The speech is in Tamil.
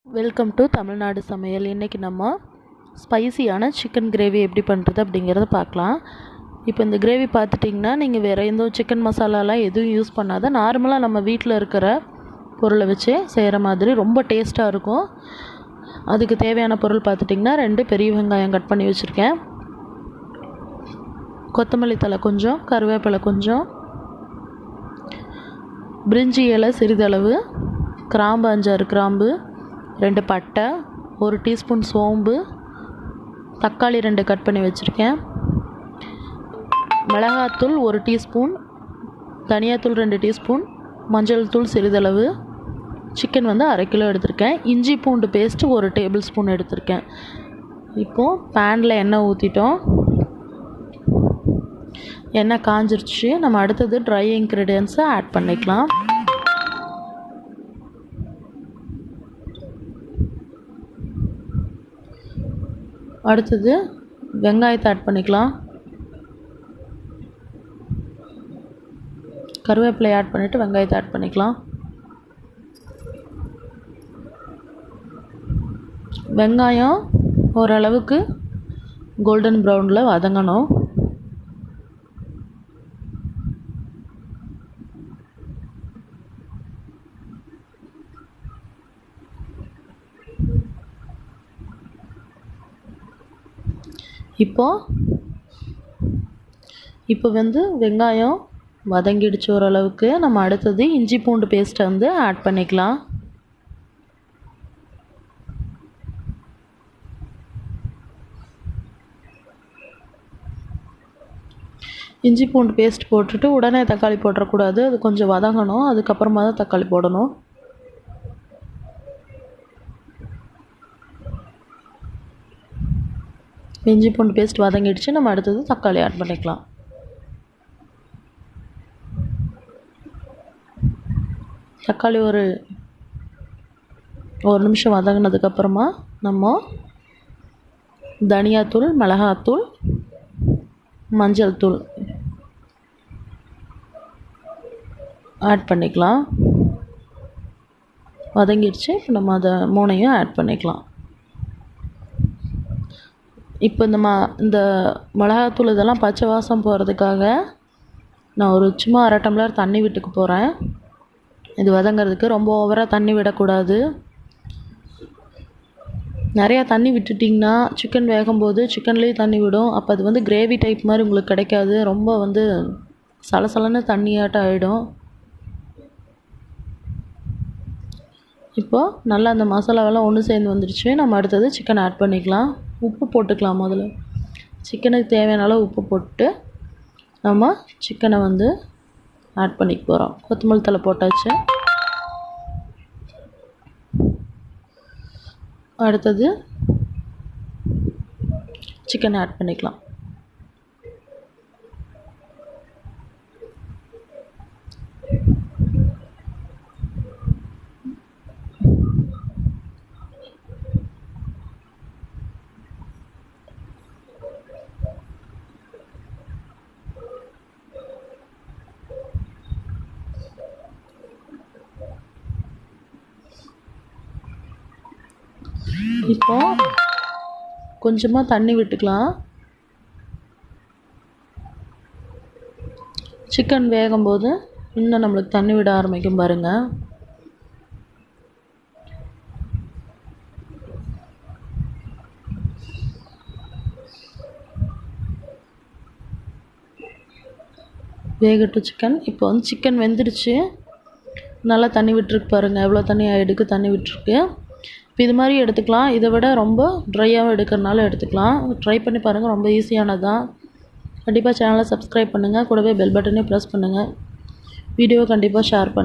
வெல்கம் டு தமிழ்நாடு சமையல். இன்றைக்கி நம்ம ஸ்பைசியான சிக்கன் கிரேவி எப்படி பண்ணுறது அப்படிங்கிறத பார்க்கலாம். இப்போ இந்த கிரேவி பார்த்துட்டிங்கன்னா நீங்கள் வேறு எந்த சிக்கன் மசாலாலாம் எதுவும் யூஸ் பண்ணாத நார்மலாக நம்ம வீட்டில் இருக்கிற பொருளை வச்சு செய்கிற மாதிரி ரொம்ப டேஸ்ட்டாக இருக்கும். அதுக்கு தேவையான பொருள் பார்த்துட்டிங்கன்னா 2 பெரிய வெங்காயம் கட் பண்ணி வச்சுருக்கேன், கொத்தமல்லி தழை கொஞ்சம், கருவேப்பிலை கொஞ்சம், பிரிஞ்சி இலை சிறிதளவு, கிராம்பு 5-6 கிராம்பு, 2 பட்டை, 1 டீஸ்பூன் சோம்பு, தக்காளி 2 கட் பண்ணி வச்சுருக்கேன், மிளகாத்தூள் 1 டீஸ்பூன், தனியாத்தூள் 2 டீஸ்பூன், மஞ்சள் தூள் சிறிதளவு, சிக்கன் 1/2 கிலோ எடுத்திருக்கேன், இஞ்சி பூண்டு பேஸ்ட்டு 1 டேபிள் ஸ்பூன் எடுத்திருக்கேன். இப்போது பேனில் எண்ணெய் ஊற்றிட்டோம், எண்ணெய் காஞ்சிருச்சு. நம்ம அடுத்தது ட்ரை இன்க்ரீடியன்ஸை ஆட் பண்ணிக்கலாம். அடுத்தது வெங்காயத்தை ஆட் பண்ணிக்கலாம், கருவேப்பிலை ஆட் பண்ணிவிட்டு வெங்காயத்தை ஆட் பண்ணிக்கலாம். வெங்காயம் ஓரளவுக்கு கோல்டன் ப்ரௌனில் வதங்கணும். இப்போ வெங்காயம் வதங்கிடுச்சு ஓரளவுக்கு. நம்ம அடுத்தது இஞ்சி பூண்டு பேஸ்ட்டை ஆட் பண்ணிக்கலாம். இஞ்சி பூண்டு பேஸ்ட் போட்டுட்டு உடனே தக்காளி போட்டுறக்கூடாது, அது கொஞ்சம் வதங்கணும், அதுக்கப்புறமா தான் தக்காளி போடணும். இஞ்சி பூண்டு பேஸ்ட் வதங்கிடுச்சு. நம்ம அடுத்தது தக்காளி ஆட் பண்ணிக்கலாம். தக்காளி ஒரு நிமிஷம் வதங்கினதுக்கப்புறமா நம்ம தனியாத்தூள், மிளகாத்தூள், மஞ்சள் தூள் ஆட் பண்ணிக்கலாம். வதங்கிடுச்சு. இப்போ நம்ம அதை 3ஐயும் ஆட் பண்ணிக்கலாம். இப்போ இந்த மிளகாத்தூள் இதெல்லாம் பச்சை வாசம் போகிறதுக்காக நான் சும்மா 1/2 டம்ளர் தண்ணி விட்டுக்க போகிறேன். இது வதங்கிறதுக்கு ரொம்ப ஓவராக தண்ணி விடக்கூடாது. நிறையா தண்ணி விட்டுட்டிங்கன்னா சிக்கன் வேகும்போது சிக்கன்லேயும் தண்ணி விடும். அப்போ அது கிரேவி டைப் மாதிரி உங்களுக்கு கிடைக்காது, ரொம்ப சலசலன்னு தண்ணியாட்டம் ஆகிடும். இப்போது நல்லா அந்த மசாலாவெல்லாம் ஒன்று சேர்ந்து வந்துடுச்சு. நம்ம அடுத்தது சிக்கன் ஆட் பண்ணிக்கலாம். உப்பு போட்டுக்கலாம். முதல்ல சிக்கனுக்கு தேவையான அளவு உப்பு போட்டு நம்ம சிக்கனை ஆட் பண்ணிக்க போகிறோம். கொத்தமல்லி தழை போட்டாச்சு. அடுத்தது சிக்கனை ஆட் பண்ணிக்கலாம். இப்போ கொஞ்சமாக தண்ணி விட்டுக்கலாம். சிக்கன் வேகும்போது இன்னும் நம்மளுக்கு தண்ணி விட ஆரம்பிக்கும் பாருங்கள். வேகட்டும் சிக்கன். இப்போ சிக்கன் வெந்துடுச்சு, நல்லா தண்ணி விட்டுருக்கு பாருங்கள். எவ்வளோ தண்ணி எடுக்கு தண்ணி விட்டுருக்கு. இப்போ இது மாதிரி எடுத்துக்கலாம். இதை விட ரொம்ப ட்ரையாகவும் எடுக்கிறனால எடுத்துக்கலாம். ட்ரை பண்ணி பாருங்கள், ரொம்ப ஈஸியானதான். கண்டிப்பாக சேனலை சப்ஸ்கிரைப் பண்ணுங்கள், கூடவே பெல் பட்டனையும் ப்ரெஸ் பண்ணுங்கள். வீடியோவை கண்டிப்பாக ஷேர் பண்ணுங்கள்.